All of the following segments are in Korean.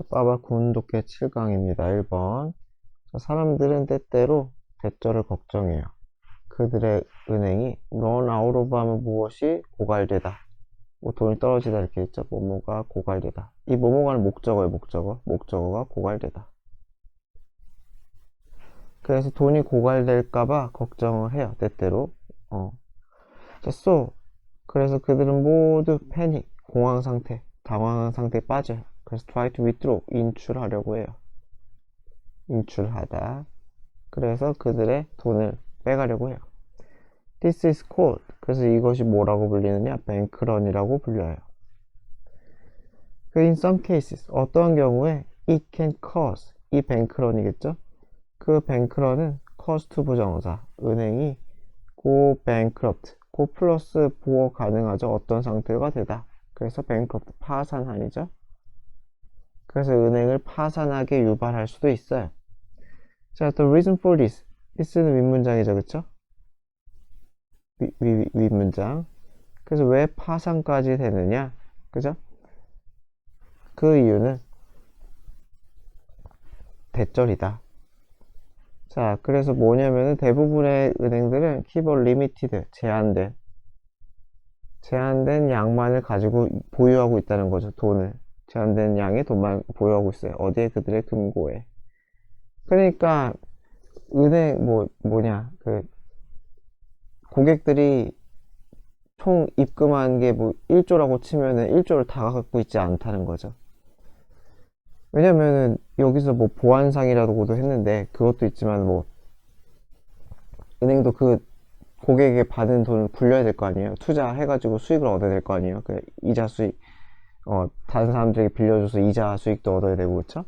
빠바 구운독해 7강입니다. 1번. 사람들은 때때로 대절을 걱정해요. 그들의 은행이 run out of 하면 무엇이 고갈되다. 뭐 돈이 떨어지다 이렇게 있죠. 뭐뭐가 고갈되다. 이 뭐뭐가는 목적어예요. 목적어가 고갈되다. 그래서 돈이 고갈될까봐 걱정을 해요. 때때로. 자, 그래서 그들은 모두 패닉, 공황 상태, 당황한 상태에 빠져요. 그래서 try to withdraw, 인출하려고 해요. 인출하다. 그래서 그들의 돈을 빼가려고 해요. This is called. 그래서 이것이 뭐라고 불리느냐? bankrun이라고 불려요. In some cases, 어떠한 경우에 it can cause, 이 bankrun이겠죠? 그 bankrun은 cause to 부정사, 은행이 go bankrupt, go 플러스 보어 가능하죠. 어떤 상태가 되다. 그래서 bankrupt, 파산한이죠. 그래서 은행을 파산하게 유발할 수도 있어요. 자, the reason for this. this는 윗문장이죠, 그쵸? 윗문장. 그래서 왜 파산까지 되느냐? 그죠? 그 이유는 대절이다. 자, 그래서 뭐냐면은 대부분의 은행들은 keep a limited, 제한된 양만을 가지고 보유하고 있다는 거죠, 돈을. 제한된 양의 돈만 보유하고 있어요. 어디에? 그들의 금고에. 그러니까 은행 고객들이 총 입금한 게 뭐 1조라고 치면은 1조를 다 갖고 있지 않다는 거죠. 왜냐면은 여기서 뭐 보안상이라고도 했는데 그것도 있지만 뭐 은행도 그 고객에게 받은 돈을 굴려야 될 거 아니에요. 투자해가지고 수익을 얻어야 될 거 아니에요. 그 이자 수익, 다른 사람들에게 빌려줘서 이자 수익도 얻어야 되고, 그렇죠?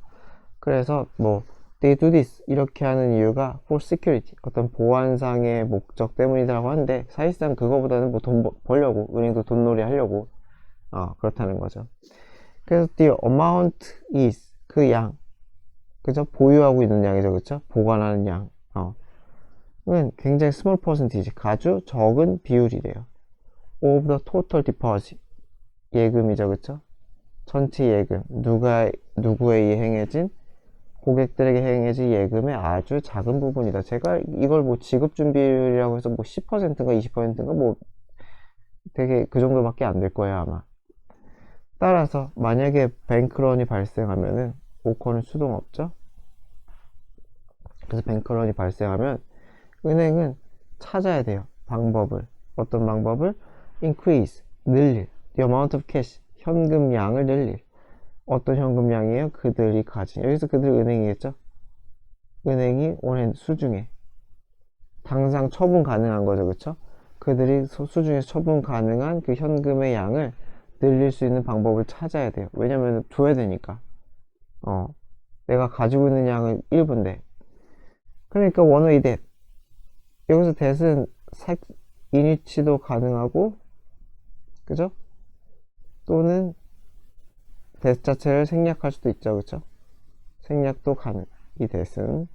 그래서 뭐 they do this 이렇게 하는 이유가 for security, 어떤 보안상의 목적 때문이라고 하는데 사실상 그거보다는 뭐 돈 벌려고, 은행도 돈놀이 하려고 그렇다는 거죠. 그래서 the amount is, 그 양, 그죠? 보유하고 있는 양이죠, 그쵸? 보관하는 양, 은 굉장히 small percentage, 아주 적은 비율이래요. of the total deposit, 예금이죠, 그쵸? 전체 예금, 누구에 의해 행해진, 고객들에게 행해진 예금의 아주 작은 부분이다. 제가 이걸 뭐 지급준비율이라고 해서 뭐 10%인가 20%인가 뭐 되게 그 정도밖에 안 될 거예요, 아마. 따라서 만약에 뱅크런이 발생하면은 오커는 수동없죠. 그래서 뱅크런이 발생하면 은행은 찾아야 돼요. 방법을. 어떤 방법을? increase, 늘릴. the amount of cash, 현금량을 늘릴. 어떤 현금량이에요? 그들이 가진. 여기서 그들 은행이겠죠? 은행이 원해 수중에 당장 처분 가능한 거죠, 그쵸? 그들이 수중에서 처분 가능한 그 현금의 양을 늘릴 수 있는 방법을 찾아야 돼요. 왜냐면 줘야 되니까. 내가 가지고 있는 양은 1분데. 그러니까 원웨이 뎃. 여기서 뎃은 인위치도 가능하고, 그죠? 또는 뎃 자체를 생략할 수도 있죠, 그쵸? 생략도 가능. 이 뎃은.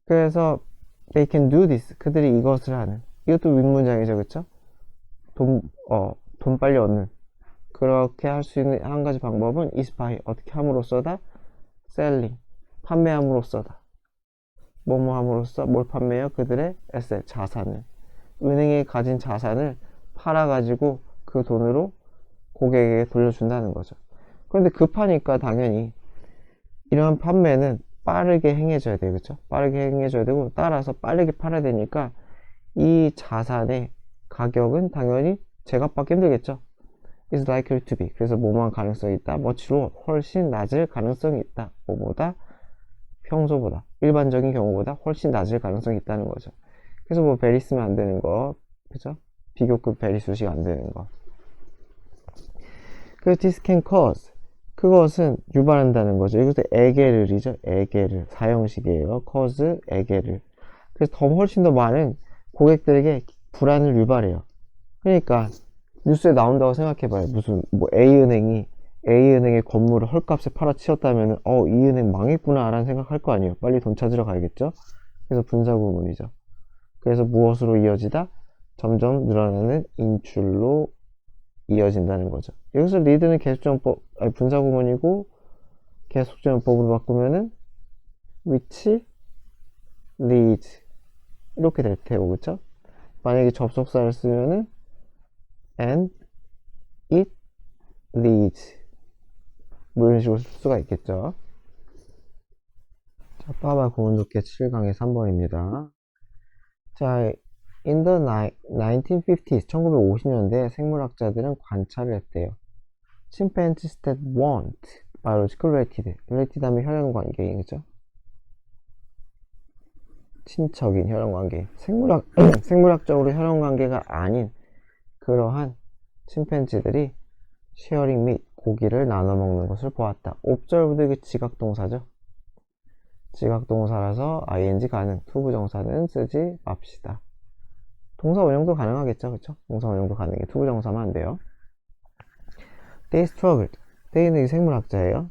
그래서 they can do this. 그들이 이것을 하는. 이것도 윗문장이죠, 그쵸? 돈 빨리 얻는. 그렇게 할 수 있는 한 가지 방법은 is by, 어떻게 함으로써다? selling, 판매함으로써다. 뭐뭐 함으로써 뭘 판매해요? 그들의 asset, 자산을. 은행에 가진 자산을 팔아가지고 그 돈으로 고객에게 돌려준다는 거죠. 그런데 급하니까 당연히 이러한 판매는 빠르게 행해져야 돼요. 그쵸? 빠르게 행해져야 되고, 따라서 빠르게 팔아야 되니까 이 자산의 가격은 당연히 제값받기 힘들겠죠. is likely to be. 그래서 뭐뭐한 가능성이 있다. much lower, 훨씬 낮을 가능성이 있다. 뭐보다? 평소보다, 일반적인 경우보다 훨씬 낮을 가능성이 있다는 거죠. 그래서 뭐 very 쓰면 안 되는 거, 그죠? 비교급 very 수식 안 되는 거. 그래서 this can cause, 그것은 유발한다는 거죠. 여기서 에게를이죠. 에게를, 사형식이에요. cause, 에게를. 그래서 훨씬 더 많은 고객들에게 불안을 유발해요. 그러니까 뉴스에 나온다고 생각해봐요. 무슨 뭐 A은행의 건물을 헐값에 팔아치웠다면 이 은행 망했구나 라는 생각할 거 아니에요. 빨리 돈 찾으러 가야겠죠. 그래서 분사구문이죠. 그래서 무엇으로 이어지다? 점점 늘어나는 인출로 이어진다는 거죠. 여기서 리드는 계속정법, 분사구문이고 계속전법으로 바꾸면은 which leads 이렇게 될 테고, 그쵸? 만약에 접속사를 쓰면은 and it leads 뭐 이런 식으로 쓸 수가 있겠죠. 자, 빠바 고운두께 7강의 3번입니다. 자, in the 1950s, 1950년대 생물학자들은 관찰을 했대요. Chimpanzees that weren't biologically related. related 하면 혈연관계이죠. 친척인 혈연관계. 생물학적으로 혈연관계가 아닌 그러한 침팬지들이 쉐어링 및 고기를 나눠 먹는 것을 보았다. observed 그 지각동사죠. 지각동사라서 ing 가능, 투부정사는 쓰지 맙시다. 동사 원형도 가능하겠죠, 그쵸? 동사 원형도 가능해. 투부정사만 안 돼요. They struggled. They는 생물학자예요.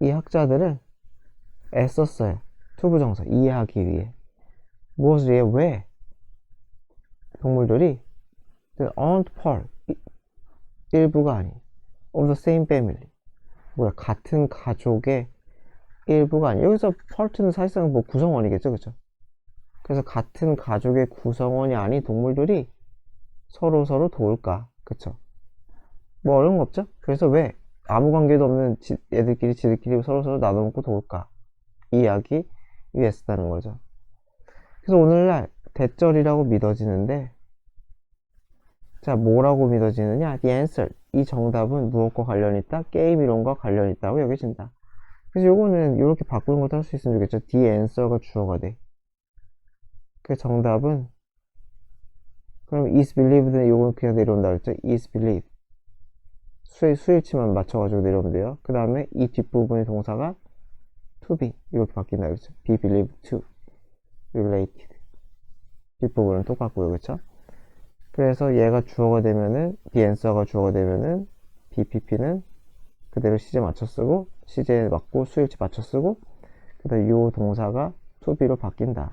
이 학자들은 애썼어요. 투부정사 이해하기 위해. 무엇을 위해? 왜? 동물들이 the aren't part 일부가 아닌 of the same family. 뭐야, 같은 가족의 일부가 아니에요. 여기서 part는 사실상 뭐 구성원이겠죠, 그쵸? 그래서 같은 가족의 구성원이 아닌 동물들이 서로 도울까, 그쵸? 뭐 어려운 거 없죠? 그래서 왜 아무 관계도 없는 애들끼리 지들끼리 서로 나눠먹고 도울까? 이야기 위해 쓰다는 거죠. 그래서 오늘날 대절이라고 믿어지는데, 자, 뭐라고 믿어지느냐? The answer. 이 정답은 무엇과 관련 있다? 게임 이론과 관련 있다고 여겨진다. 그래서 요거는 이렇게 바꾸는 것도 할 수 있으면 좋겠죠. The answer가 주어가 돼. 그 정답은, 그럼 is believed 요거는 그냥 내려온다 그랬죠? is believed. 수일치만 맞춰가지고 내려오면 돼요. 그 다음에 이 뒷부분의 동사가 to be 이렇게 바뀐다 그랬죠? be believed to related. 뒷부분은 똑같고요, 그쵸? 그래서 얘가 주어가 되면은 the answer가 주어가 되면은 BPP는 그대로 시제 맞춰 쓰고 시제에 맞고 수일치 맞춰 쓰고 그다음 요 동사가 to be로 바뀐다.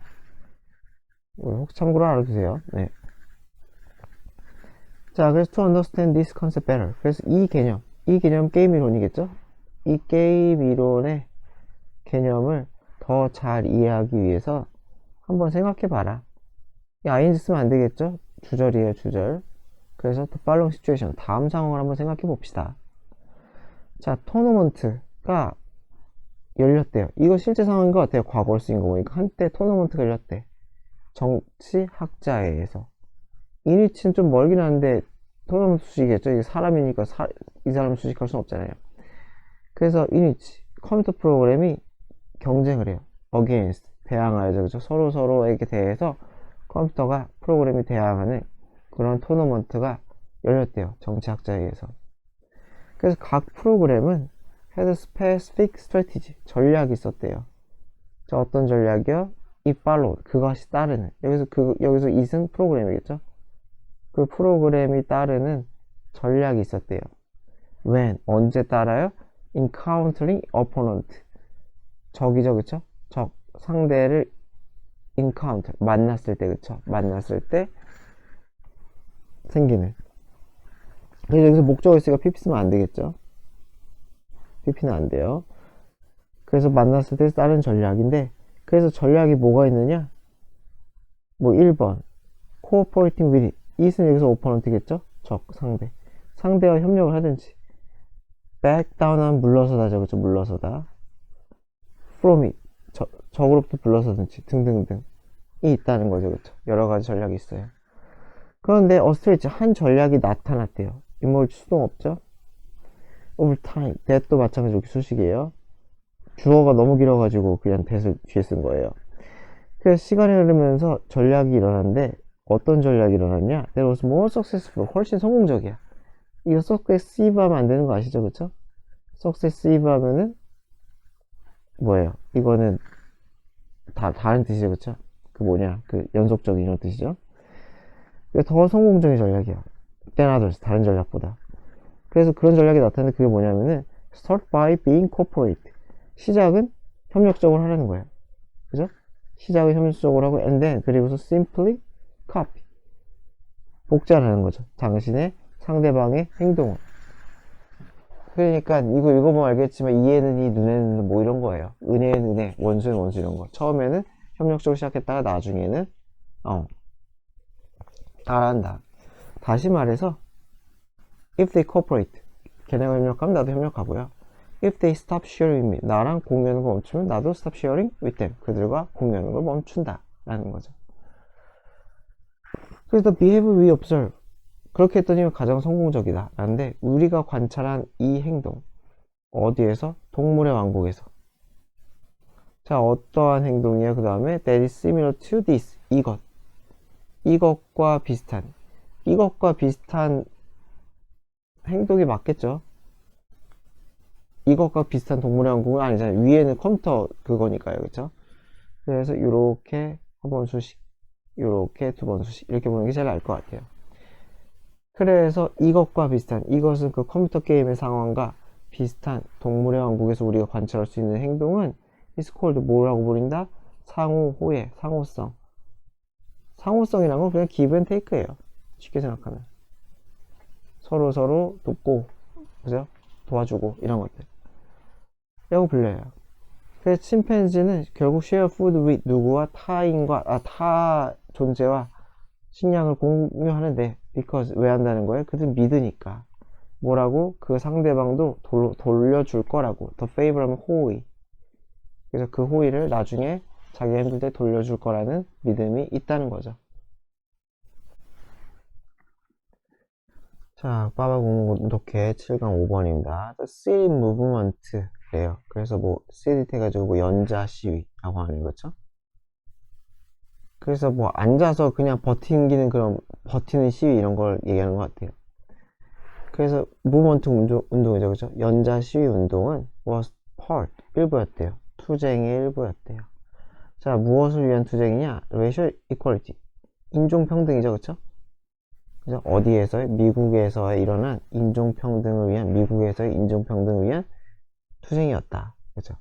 혹 참고로 알아두세요. 네. 자, 그래서 to understand this concept better. 그래서 이 개념 게임 이론이겠죠? 이 게임 이론의 개념을 더 잘 이해하기 위해서 한번 생각해 봐라. 이 ing 쓰면 안 되겠죠? 주절이에요, 주절. 그래서 the following situation, 다음 상황을 한번 생각해 봅시다. 자, 토너먼트가 열렸대요. 이거 실제 상황인 것 같아요. 과거를 쓰인 거 보니까 한때 토너먼트가 열렸대. 정치학자에 의해서. 이니치는 좀 멀긴 한데 토너먼트 수식이겠죠. 이게 사람이니까 이 사람 수식할 수는 없잖아요. 그래서 이니치 컴퓨터 프로그램이 경쟁을 해요. against 대항하여죠. 그렇죠? 서로에게 대해서 컴퓨터가 프로그램이 대항하는 그런 토너먼트가 열렸대요. 정치학자에 의해서. 그래서 각 프로그램은 had specific strategy 전략이 있었대요. 자, 어떤 전략이요? it followed 그것이 따르는 여기서 it은 프로그램이겠죠? 그 프로그램이 따르는 전략이 있었대요. when 언제 따라요? encountering opponent 적이죠, 그쵸? 적 상대를 encounter 만났을 때, 그쵸? 만났을 때 생기는. 그래서 여기서 목적어 있으니까 pp 쓰면 안 되겠죠? pp는 안 돼요. 그래서 만났을 때 다른 전략인데, 그래서 전략이 뭐가 있느냐? 뭐 1번 cooperating with it은 여기서 opponent겠죠? 적, 상대와 협력을 하든지 back down 하면 물러서다죠, 그쵸? 물러서다. from it 적으로부터 물러서든지 등등등 이 있다는 거죠, 그쵸? 여러 가지 전략이 있어요. 그런데 어스트레이치 한 전략이 나타났대요. 인물 수동 없죠? over time that도 마찬가지로 수식이에요. 주어가 너무 길어가지고 그냥 that을 뒤에 쓴 거예요. 그래서 시간이 흐르면서 전략이 일어났는데 어떤 전략이 일어났냐? That was more successful 훨씬 성공적이야. 이거 successive 하면 안 되는 거 아시죠, 그쵸? successive 하면은 뭐예요? 이거는 다른 뜻이죠, 그쵸? 그 뭐냐? 그 연속적인 이런 뜻이죠? 더 성공적인 전략이야. than others, 다른 전략보다. 그래서 그런 전략이 나타나는데 그게 뭐냐면은 start by being corporate. 시작은 협력적으로 하라는 거예요. 그죠? 시작은 협력적으로 하고 and then 그리고서 simply copy. 복제하는 거죠. 당신의 상대방의 행동을. 그러니까 이거 읽어보면 알겠지만 이에는 이, 눈에는 뭐 이런 거예요. 은혜는 은혜, 원수는 원수 이런 거. 처음에는 협력적으로 시작했다가 나중에는 따라한다. 다시 말해서 if they cooperate, 걔네가 협력하면 나도 협력하고요. if they stop sharing with me, 나랑 공유하는 걸 멈추면 나도 stop sharing with them, 그들과 공유하는 걸 멈춘다 라는 거죠. 그래서 the behavior we observe, 그렇게 했더니 가장 성공적이다 라는데, 우리가 관찰한 이 행동 어디에서? 동물의 왕국에서. 자, 어떠한 행동이야? 그 다음에 that is similar to this, 이것과 비슷한 행동이 맞겠죠? 이것과 비슷한 동물의 왕국은 아니잖아요. 위에는 컴퓨터 그거니까요. 그쵸? 그래서 요렇게 한 번 수식, 요렇게 두 번 수식, 이렇게 보는 게 제일 나을 것 같아요. 그래서 이것과 비슷한, 이것은 그 컴퓨터 게임의 상황과 비슷한 동물의 왕국에서 우리가 관찰할 수 있는 행동은 is called 뭐라고 부른다? 상호, 호혜, 상호성. 상호성이란 건 그냥 give and take예요. 쉽게 생각하면. 서로 돕고, 그죠? 도와주고, 이런 것들. 라고 불려요. 그래서 침팬지는 결국 share food with 누구와 타 존재와 식량을 공유하는데, because 왜 한다는 거예요? 그들은 믿으니까. 뭐라고? 그 상대방도 돌려줄 거라고. the favor 하면 호의. 그래서 그 호의를 나중에 자기가 힘들 때 돌려줄 거라는 믿음이 있다는 거죠. 자, 빠바공독해 7강 5번입니다. The city movement 래요. 그래서 뭐 city 해가지고 뭐 연자 시위라고 하는 거죠. 그래서 뭐 앉아서 그냥 버티는 그런 버티는 시위 이런 걸 얘기하는 것 같아요. 그래서 무브먼트 운동이죠, 그죠? 연자 시위 운동은 was part, 일부였대요. 투쟁의 일부였대요. 자, 무엇을 위한 투쟁이냐? racial equality, 인종평등이죠, 그쵸? 그죠? 어디에서의? 미국에서 일어난 인종평등을 위한, 미국에서의 인종평등을 위한 투쟁이었다, 그죠?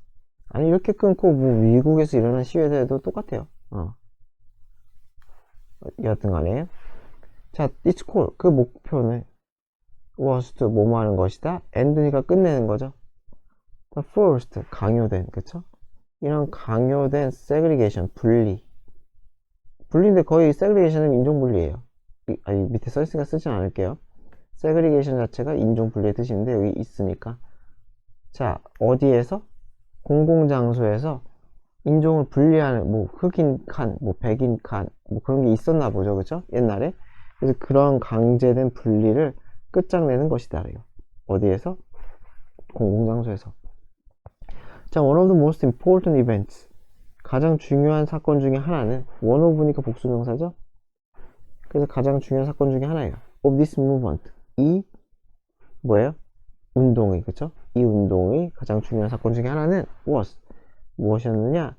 아니, 이렇게 끊고 뭐 미국에서 일어난 시위에 대해도 똑같아요. 여하튼 간에. 자, its goal, 그 목표는 was to 뭐뭐 하는 것이다. end니까 끝내는 거죠. the first, 강요된, 그쵸? 이런 강요된 segregation, 분리인데 거의 segregation은 인종분리예요. 아니, 밑에 써있으니까 쓰진 않을게요. segregation 자체가 인종분리의 뜻인데 여기 있으니까. 자, 어디에서? 공공장소에서 인종을 분리하는, 뭐 흑인 칸, 뭐 백인 칸, 뭐 그런 게 있었나 보죠, 그쵸? 옛날에. 그래서 그런 강제된 분리를 끝장내는 것이다. 어디에서? 공공장소에서. 자, one of the most important events, 가장 중요한 사건 중에 하나는, one of니까 복수명사죠? 그래서 가장 중요한 사건 중에 하나예요. of this movement, 이 뭐예요? 운동이, 그쵸? 이 운동이 가장 중요한 사건 중에 하나는 was, 무엇이었느냐?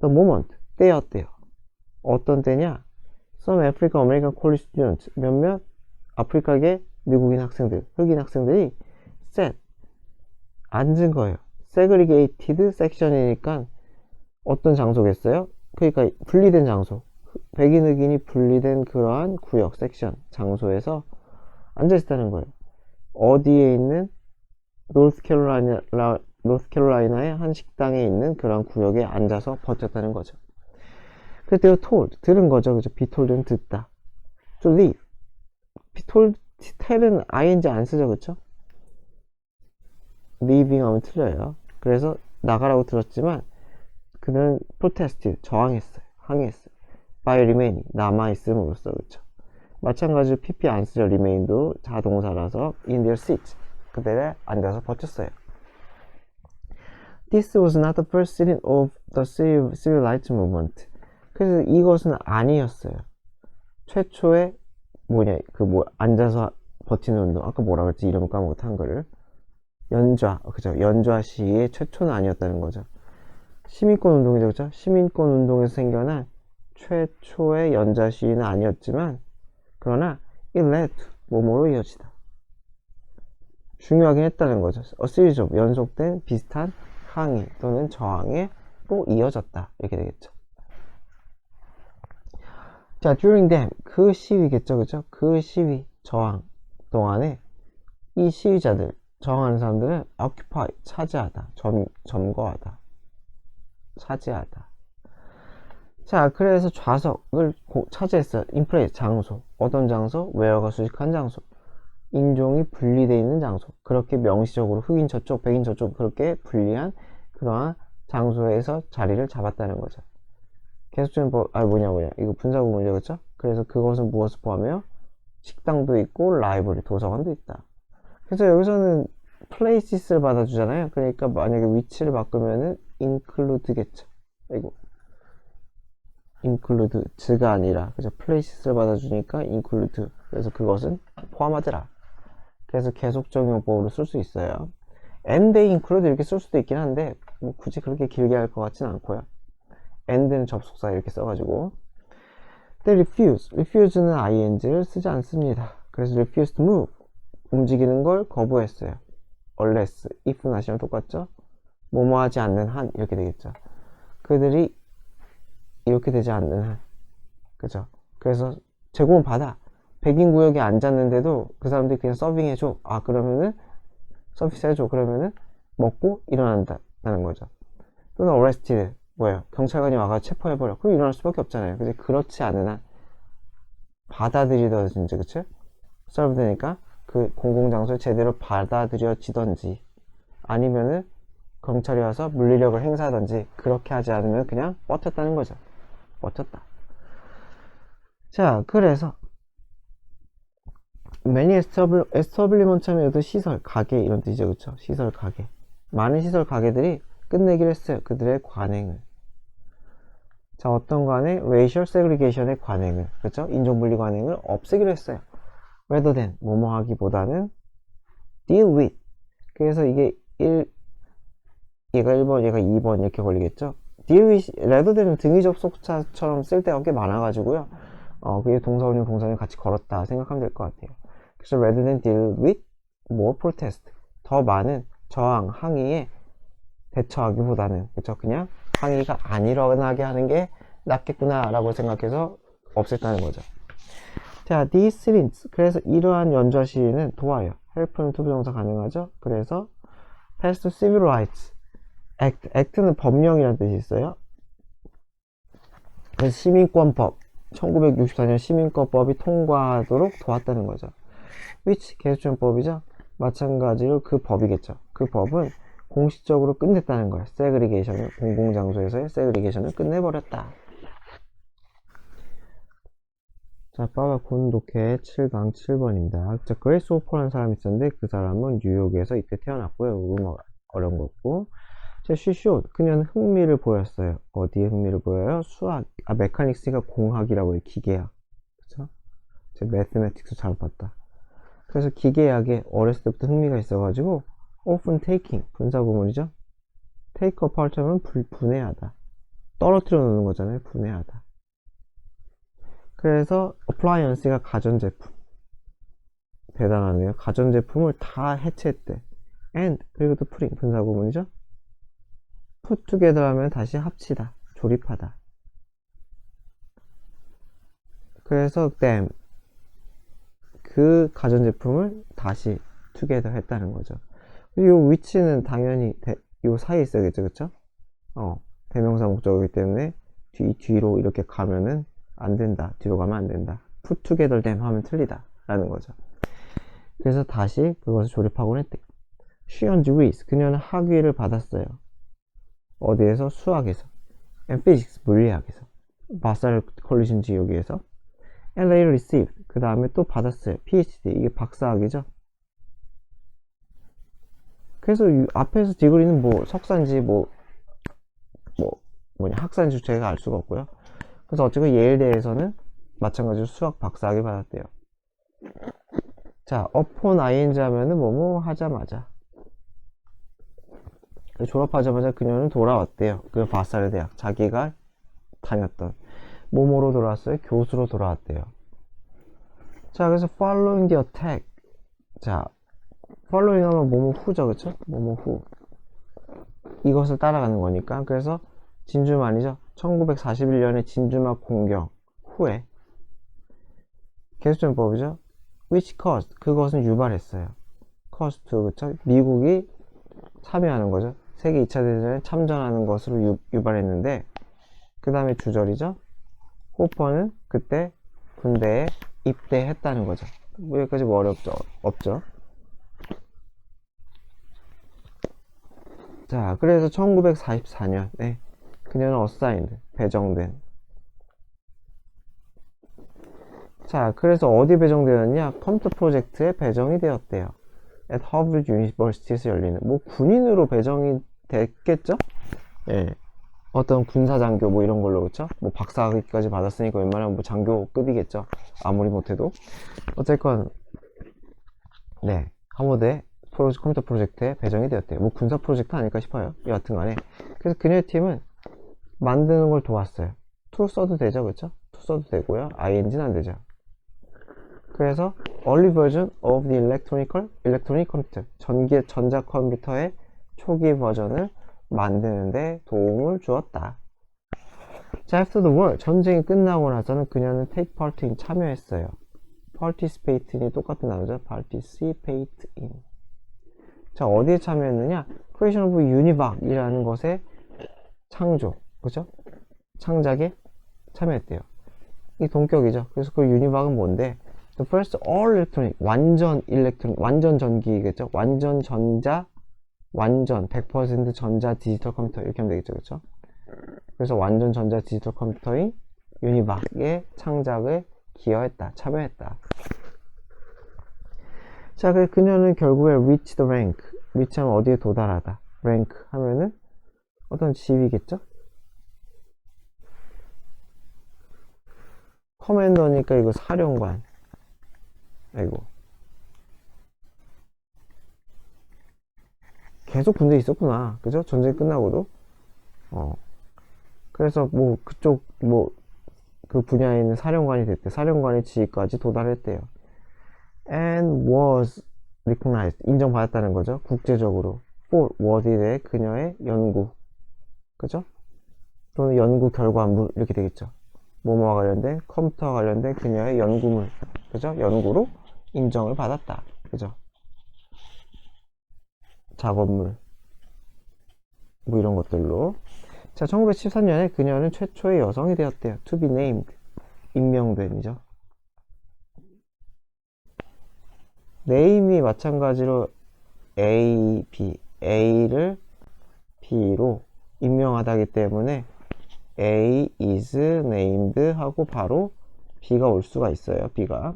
the moment, 때였대요. 어떤 때냐? some African American college students, 몇몇 아프리카계 미국인 학생들, 흑인 학생들이 sat, 앉은 거예요. segregated section이니까 어떤 장소겠어요? 그러니까 분리된 장소, 백인 흑인이 분리된 그러한 구역, 섹션, 장소에서 앉아있다는 거예요. 어디에 있는? 노스캐롤라이나의 한 식당에 있는 그런 구역에 앉아서 버텼다는 거죠. 그래서 they were told, 들은 거죠, 그죠? be told는 듣다. to leave, be told, tell은 ing 안 쓰죠, 그쵸? leaving 하면 틀려요. 그래서 나가라고 들었지만 그는 protested, 저항했어요, 항의했어요. by remaining, 남아있음으로써, 그쵸? 마찬가지로 pp 안 쓰죠. remain도 자동사라서 in their seats, 그들에 앉아서 버텼어요. This was not the first sitting of the civil rights movement. 그래서 이것은 아니었어요. 최초의 앉아서 버티는 운동. 아까 뭐라 그랬지? 이름 까먹었다, 한글을. 그죠? 연좌 시위의 최초는 아니었다는 거죠. 시민권 운동이죠, 그죠? 시민권 운동에서 생겨난 최초의 연좌 시위는 아니었지만, 그러나 it led to 뭐뭐로 이어지다. 중요하긴 했다는 거죠. A series of, 연속된 비슷한 항의 또는 저항에 또 이어졌다, 이렇게 되겠죠. 자, during them, 그 시위겠죠, 그죠? 그 시위, 저항 동안에 이 시위자들, 정하는 사람들은 occupy, 차지하다, 점거하다, 차지하다. 자, 그래서 좌석을 차지했어요. 인플레이스, 장소. 어떤 장소? where가 수식한 장소. 인종이 분리되어 있는 장소. 그렇게 명시적으로 흑인 저쪽, 백인 저쪽 그렇게 분리한 그러한 장소에서 자리를 잡았다는 거죠. 계속적인 뭐냐. 이거 분사구문이죠, 그쵸? 그래서 그것은 무엇을 포함해요? 식당도 있고, 라이브러리, 도서관도 있다. 그래서 여기서는 places를 받아주잖아요. 그러니까 만약에 위치를 바꾸면은 include겠죠. 이거 include가 아니라 그죠? places를 받아주니까 include. 그래서 그것은 포함하더라. 그래서 계속적 용법으로 쓸 수 있어요. and they include 이렇게 쓸 수도 있긴 한데 뭐 굳이 그렇게 길게 할 것 같진 않고요. and는 접속사 이렇게 써가지고 they refuse는 ing를 쓰지 않습니다. 그래서 refuse to move 움직이는 걸 거부했어요. unless if 나시랑 똑같죠? 뭐뭐 하지 않는 한 이렇게 되겠죠. 그들이 이렇게 되지 않는 한 그죠? 그래서 제공을 받아. 백인 구역에 앉았는데도 그 사람들이 그냥 서빙해줘. 아, 그러면은 서비스 해줘. 그러면은 먹고 일어난다는 거죠. 또는 arrested 뭐예요? 경찰관이 와가 체포해버려. 그럼 일어날 수밖에 없잖아요. 근데 그렇지 않은 한 받아들이든지 그치? serve 되니까 그 공공장소에 제대로 받아들여지던지 아니면은 경찰이 와서 물리력을 행사하던지 그렇게 하지 않으면 그냥 버텼다는 거죠. 버텼다. 자, 그래서 many establishment 하면 또 시설, 가게 이런 뜻이죠, 그쵸? 시설, 가게. 많은 시설, 가게들이 끝내기로 했어요. 그들의 관행을. 자, 어떤 관행? racial segregation의 관행을, 그쵸? 인종분리 관행을 없애기로 했어요. rather than, 뭐뭐 하기보다는 deal with. 그래서 이게 얘가 1번, 얘가 2번 이렇게 걸리겠죠? deal with, rather than은 등위 접속사처럼 쓸 때가 꽤 많아가지고요. 그게 동사원이랑 동사원이 같이 걸었다 생각하면 될 것 같아요. 그래서 rather than deal with more protest. 더 많은 저항, 항의에 대처하기보다는, 그쵸? 그냥 항의가 안 일어나게 하는 게 낫겠구나 라고 생각해서 없앴다는 거죠. 자, these links. 그래서 이러한 연좌 시위는 도와요. help는 투부정사 가능하죠? 그래서 pass to civil rights act. act는 법령이라는 뜻이 있어요. 그래서 시민권법. 1964년 시민권법이 통과하도록 도왔다는 거죠. which 계수처법이죠. 마찬가지로 그 법이겠죠. 그 법은 공식적으로 끝냈다는 거예요. 세그리게이션을 공공장소에서의 세그리게이션을 끝내버렸다. 자, 빠바 곤독해 7강 7번입니다. 자, 그레이스 호퍼라는 사람이 있었는데 그 사람은 뉴욕에서 이때 태어났고요. 음악 어려운 거고. 자, 쉬쇼 그녀는 흥미를 보였어요. 어디에 흥미를 보여요? 수학. 메카닉스가 공학이라고 해요. 기계학. 그쵸? 제가 매스매틱스 잘못 봤다. 그래서 기계학에 어렸을 때부터 흥미가 있어가지고 often taking 분사구문이죠. take apart 하면 분해하다. 떨어뜨려 놓는 거잖아요. 분해하다. 그래서 appliance가 가전제품. 대단하네요. 가전제품을 다 해체했대. and 그리고 또 putting 분사구문이죠. put together 하면 다시 합치다. 조립하다. 그래서 them 그 가전제품을 다시 together 했다는 거죠. 요 위치는 당연히 요 사이에 있어야겠죠, 그쵸? 대명사 목적이기 때문에 뒤로 이렇게 가면은 안 된다. 뒤로 가면 안 된다. put together them 하면 틀리다. 라는 거죠. 그래서 다시 그것을 조립하곤 했대. She earned degrees. 그녀는 학위를 받았어요. 어디에서? 수학에서. and physics, 물리학에서. 바사르 컬리션 지역에서. and later received. 그 다음에 또 받았어요. PhD. 이게 박사학위죠. 그래서 앞에서 디그리는 뭐 석사인지 학사인지 저희가 알 수가 없고요. 그래서 어쨌든 예일대에서는 마찬가지로 수학 박사학위 받았대요. 자, upon ing 하면은 뭐뭐 하자마자. 졸업하자마자 그녀는 돌아왔대요. 그 바사르 대학. 자기가 다녔던. 뭐뭐로 돌아왔어요? 교수로 돌아왔대요. 자, 그래서 following the attack. 자, following 하면 뭐뭐 후죠, 그쵸? 뭐뭐 후. 이것을 따라가는 거니까. 그래서 진주만이죠. 1941년에 진주만 공격 후에 계수전법이죠. which caused 그것은 유발했어요. 커스트, 그쵸? 미국이 참여하는 거죠. 세계 2차 대전에 참전하는 것으로 유발했는데, 그 다음에 주절이죠. 호퍼는 그때 군대에 입대했다는 거죠. 뭐 여기까지 뭐 어렵죠? 없죠. 자, 그래서 1944년에 그녀는 assigned, 배정된. 자, 그래서 어디 배정되었냐? 컴퓨터 프로젝트에 배정이 되었대요. at Harvard University에서 열리는, 뭐 군인으로 배정이 됐겠죠? 예. 어떤 군사장교 뭐 이런 걸로, 그쵸? 뭐 박사학위까지 받았으니까 웬만하면 뭐 장교급이겠죠. 아무리 못해도. 어쨌건, 네. 하버드의 컴퓨터 프로젝트에 배정이 되었대요. 뭐 군사 프로젝트 아닐까 싶어요. 여하튼 간에. 그래서 그녀의 팀은 만드는 걸 도왔어요. to 써도 되죠, 그쵸? to 써도 되고요. ing는 안 되죠. 그래서 early version of the electronic computer, 전자 컴퓨터의 초기 버전을 만드는데 도움을 주었다. 자, after the war, 전쟁이 끝나고 나서는 그녀는 take part in, 참여했어요. participate in이 똑같은 단어죠. participate in. 자, 어디에 참여했느냐? creation of univac 이라는 것의 창조, 그죠? 창작에 참여했대요. 이 동격이죠. 그래서 그 유니박은 뭔데? The first all electronic, 완전 전기겠죠? 완전 100% 전자 디지털 컴퓨터 이렇게 하면 되겠죠, 그렇죠? 그래서 완전 전자 디지털 컴퓨터인 유니박의 창작에 기여했다, 참여했다. 자, 그래서 그녀는 결국에 reach the rank, reach 하면 어디에 도달하다, rank 하면은 어떤 지위겠죠? 커맨더니까 이거 사령관. 아이고. 계속 군대에 있었구나. 그죠? 전쟁 끝나고도. 그래서 뭐 그쪽 뭐 그 분야에 있는 사령관이 됐대. 사령관의 지위까지 도달했대요. And was recognized. 인정받았다는 거죠. 국제적으로. for what에 대해 그녀의 연구. 그죠? 또는 연구 결과물 이렇게 되겠죠. 뭐뭐와 관련된, 컴퓨터와 관련된 그녀의 연구물, 그죠? 연구로 인정을 받았다, 그죠? 작업물, 뭐 이런 것들로. 자, 1913년에 그녀는 최초의 여성이 되었대요. to be named, 임명된이죠. name이 마찬가지로 A, B, A를 B로 임명하다기 때문에 A is named 하고 바로 B가 올 수가 있어요. B가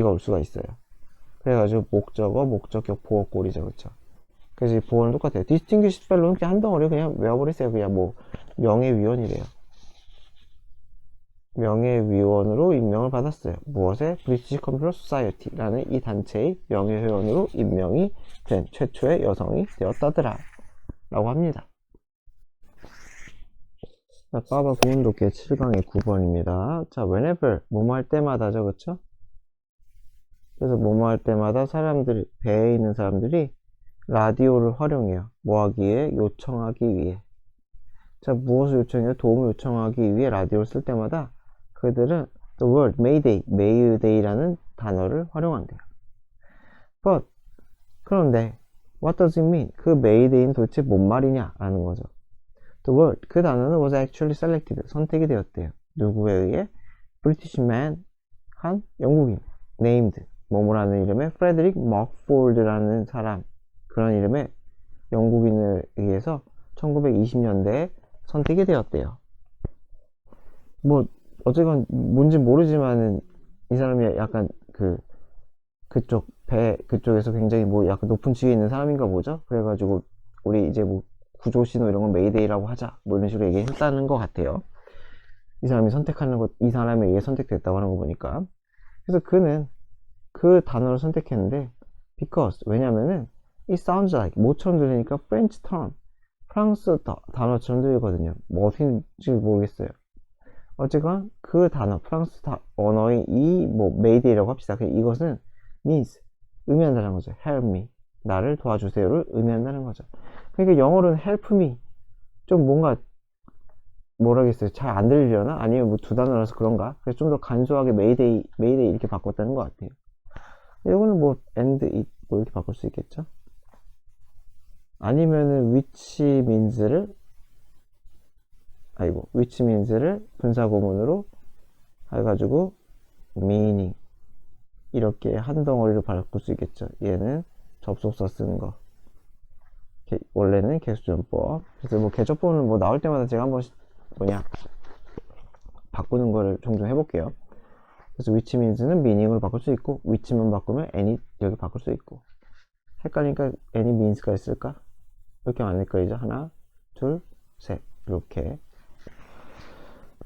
올 수가 있어요. 그래가지고 목적어, 목적격, 보어꼴이죠, 그쵸? 그래서 이 보어는 똑같아요. distinguished fellow는 그냥 한 덩어리 그냥 외워버리세요. 그냥 뭐 명예위원이래요. 명예위원으로 임명을 받았어요. 무엇에? British Computer Society라는 이 단체의 명예회원으로 임명이 된 최초의 여성이 되었다더라 라고 합니다. 자, 빠바 구문독해 7강의 9번입니다. 자, whenever, 뭐뭐 할 때마다죠, 그쵸? 그래서 뭐뭐 할 때마다 사람들이, 배에 있는 사람들이 라디오를 활용해요. 뭐 하기 위해? 요청하기 위해. 자, 무엇을 요청해요? 도움을 요청하기 위해 라디오를 쓸 때마다 그들은 the word Mayday라는 단어를 활용한대요. But, 그런데, what does it mean? 그 Mayday는 도대체 뭔 말이냐? 라는 거죠. The word, 그 단어는 was actually selected, 선택이 되었대요. 누구에 의해? British man, 한 영국인, named, 뭐뭐라는 이름의 Frederick Mugford라는 사람, 그런 이름의 영국인을 의해서 1920년대에 선택이 되었대요. 뭐 어쨌건 뭔지 모르지만은 이 사람이 약간 그쪽에서 굉장히 뭐 약간 높은 지위에 있는 사람인가 보죠. 그래가지고 우리 이제 뭐 구조신호 이런 건 메이데이라고 하자 뭐 이런 식으로 얘기했다는 것 같아요. 이 사람이 선택하는 것, 이 사람에 의해 선택됐다고 하는 거 보니까. 그래서 그는 그 단어를 선택했는데 because, 왜냐면은 it sounds like, 뭐처럼 들리니까 French term, 프랑스 단어처럼 들리거든요. 뭐 어떻게인지 모르겠어요. 어쨌건 그 단어, 프랑스 언어의 이 뭐 메이데이라고 합시다. 이것은 means, 의미한다는 거죠. help me, 나를 도와주세요를 의미한다는 거죠. 그러니까 영어로는 help me, 좀 뭔가 뭐라겠어요. 잘 안 들리려나? 아니면 뭐 두 단어라서 그런가? 그래서 좀 더 간소하게 메이데이 이렇게 바꿨다는 것 같아요. 이거는 뭐 and it 뭐 이렇게 바꿀 수 있겠죠. 아니면은 which means를 분사구문으로 해가지고 meaning 이렇게 한 덩어리로 바꿀 수 있겠죠. 얘는 접속사 쓰는 거. 원래는 개수전법. 그래서 뭐 개조법은 뭐 나올 때마다 제가 한번 바꾸는 거를 종종 해볼게요. 그래서 which means는 meaning으로 바꿀 수 있고, which만 바꾸면 any 여기 바꿀 수 있고. 헷갈리니까 any means가 있을까? 이렇게 안 헷갈리죠? 하나, 둘, 셋. 이렇게.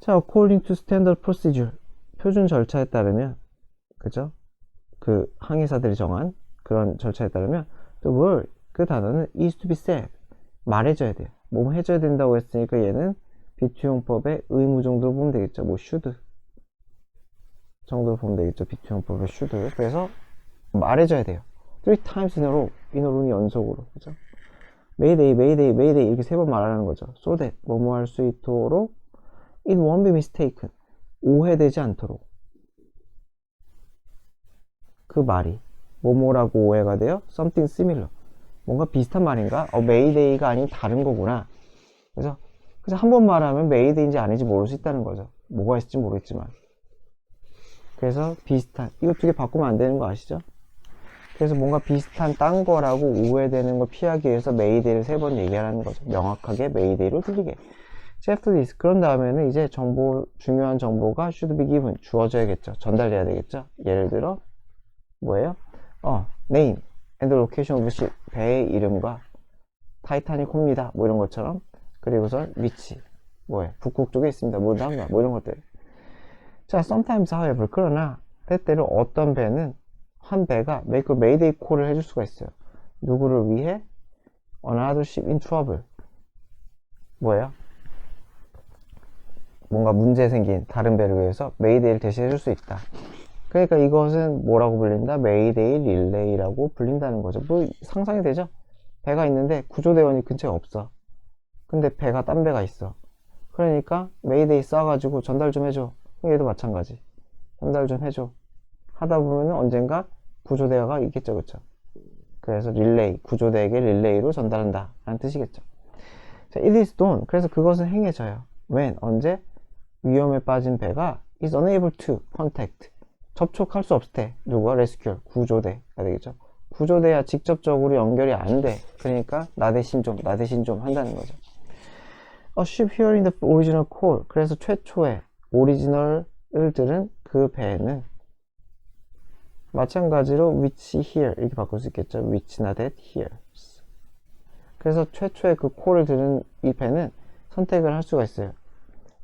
자, according to standard procedure. 표준 절차에 따르면, 그죠? 그 항해사들이 정한 그런 절차에 따르면 the word, 그 단어는 is to be said. 말해줘야 돼요. 뭐 해줘야 된다고 했으니까 얘는 비투용법의 의무 정도로 보면 되겠죠. 뭐 should 정도로 보면 되겠죠. 비투용법의 should. 그래서 말해줘야 돼요. 3 times in a row는 연속으로. 그죠? Mayday, Mayday, Mayday 이렇게 3번 말하는 거죠. so that 뭐뭐 할 수 있도록 it won't be mistaken. 오해되지 않도록. 그 말이 뭐뭐라고 오해가 돼요? something similar. 뭔가 비슷한 말인가? Mayday가 아닌 다른 거구나. 그래서 한 번 말하면 Mayday인지 아닌지 모를 수 있다는 거죠. 뭐가 있을지 모르겠지만. 그래서 비슷한, 이거 2개 바꾸면 안 되는 거 아시죠? 그래서 뭔가 비슷한 딴 거라고 오해되는 걸 피하기 위해서 Mayday를 3번 얘기하라는 거죠. 명확하게 Mayday로 들리게. After this, 그런 다음에는 이제 중요한 정보가 should be given, 주어져야겠죠. 전달돼야 되겠죠. 예를 들어 뭐예요? name and location of ship, 배의 이름과 타이타닉 호입니다. 뭐 이런 것처럼. 그리고선 위치, 뭐예요? 북극 쪽에 있습니다. 뭐 이런 것들. 자, sometimes however, 그러나 때때로 어떤 배는 한 배가 make a mayday call을 해줄 수가 있어요. 누구를 위해? another ship in trouble. 뭐예요? 뭔가 문제 생긴 다른 배를 위해서 메이데이를 대신해 줄 수 있다. 그러니까 이것은 뭐라고 불린다? 메이데이 릴레이라고 불린다는 거죠. 뭐 상상이 되죠? 배가 있는데 구조대원이 근처에 없어. 근데 배가 딴 배가 있어. 그러니까 메이데이 쏴가지고 전달 좀 해줘. 얘도 마찬가지. 전달 좀 해줘. 하다 보면은 언젠가 구조대가 있겠죠, 그쵸? 그래서 릴레이, 구조대에게 릴레이로 전달한다 라는 뜻이겠죠. 자, it is done. 그래서 그것은 행해져요. when, 언제? 위험에 빠진 배가 is unable to contact, 접촉할 수 없을 때. 누가? rescue, 구조대가 되겠죠. 구조대야 직접적으로 연결이 안 돼. 그러니까 나 대신 좀 한다는 거죠. A ship hearing the original call. 그래서 최초의 오리지널을 들은 그 배는 마찬가지로 which hear 이렇게 바꿀 수 있겠죠. which not that hears. 그래서 최초의 그 콜을 들은 이 배는 선택을 할 수가 있어요.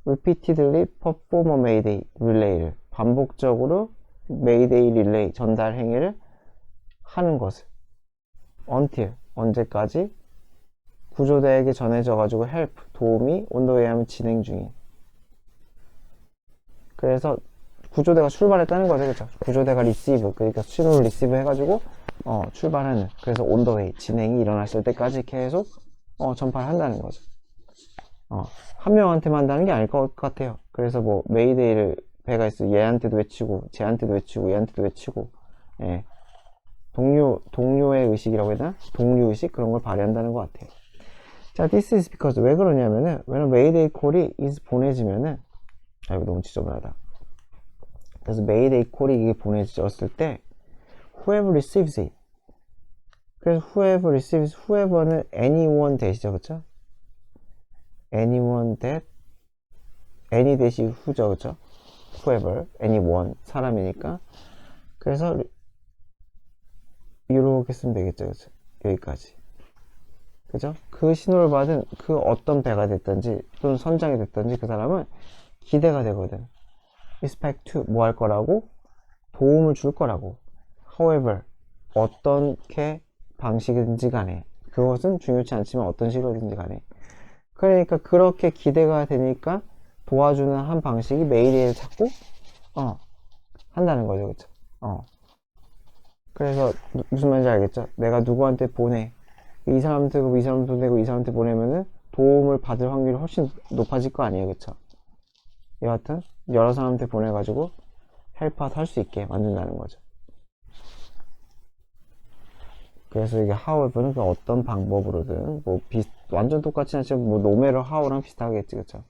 repeatedly perform a mayday relay를, 반복적으로 mayday relay 전달 행위를 하는 것을, until, 언제까지? 구조대에게 전해져 가지고 help, 도움이 on the way 하면 진행 중인. 그래서 구조대가 출발했다는 거죠. 그렇죠? 구조대가 receive, 그러니까 신호를 receive 해가지고 출발하는. 그래서 on the way, 진행이 일어났을 때까지 계속 전파를 한다는 거죠. 한 명한테만 한다는 게 아닐 것 같아요. 그래서 뭐 메이데이를 배가 있어 얘한테도 외치고 쟤한테도 외치고 얘한테도 외치고, 예. 동료의 의식이라고 해야 되나? 동료의식 그런 걸 발휘한다는 것 같아요. 자, this is because, 왜 그러냐면은 when 메이데이 콜이 is 보내지면은, 이거 너무 지저분하다. 그래서 메이데이 콜이 이게 보내졌을 때 whoever receives it, 그래서 whoever receives, whoever는 anyone 대시죠, 그쵸? anyone that, any 대시 who죠, 그쵸? whoever, anyone, 사람이니까. 그래서 이렇게 쓰면 되겠죠, 그쵸? 여기까지. 그죠? 그 신호를 받은 그 어떤 배가 됐든지 또는 선장이 됐든지 그 사람은 기대가 되거든. expect to, 뭐 할 거라고? 도움을 줄 거라고. however, 어떻게 방식이든지 간에, 그것은 중요치 않지만 어떤 식으로든지 간에. 그러니까 그렇게 기대가 되니까 도와주는 한 방식이 메이데이를 찾고 한다는 거죠. 그쵸? 그래서 무슨 말인지 알겠죠? 내가 누구한테 보내, 이 사람한테 이 사람한테 보내고 이 사람한테 보내면은 도움을 받을 확률이 훨씬 높아질 거 아니에요, 그쵸? 여하튼 여러 사람한테 보내가지고 헬프아웃 할 수 있게 만든다는 거죠. 그래서 이게 하우에버는 그 어떤 방법으로든 뭐 완전 똑같진 않지만 뭐 노매러 하우랑 비슷하겠지, 그쵸?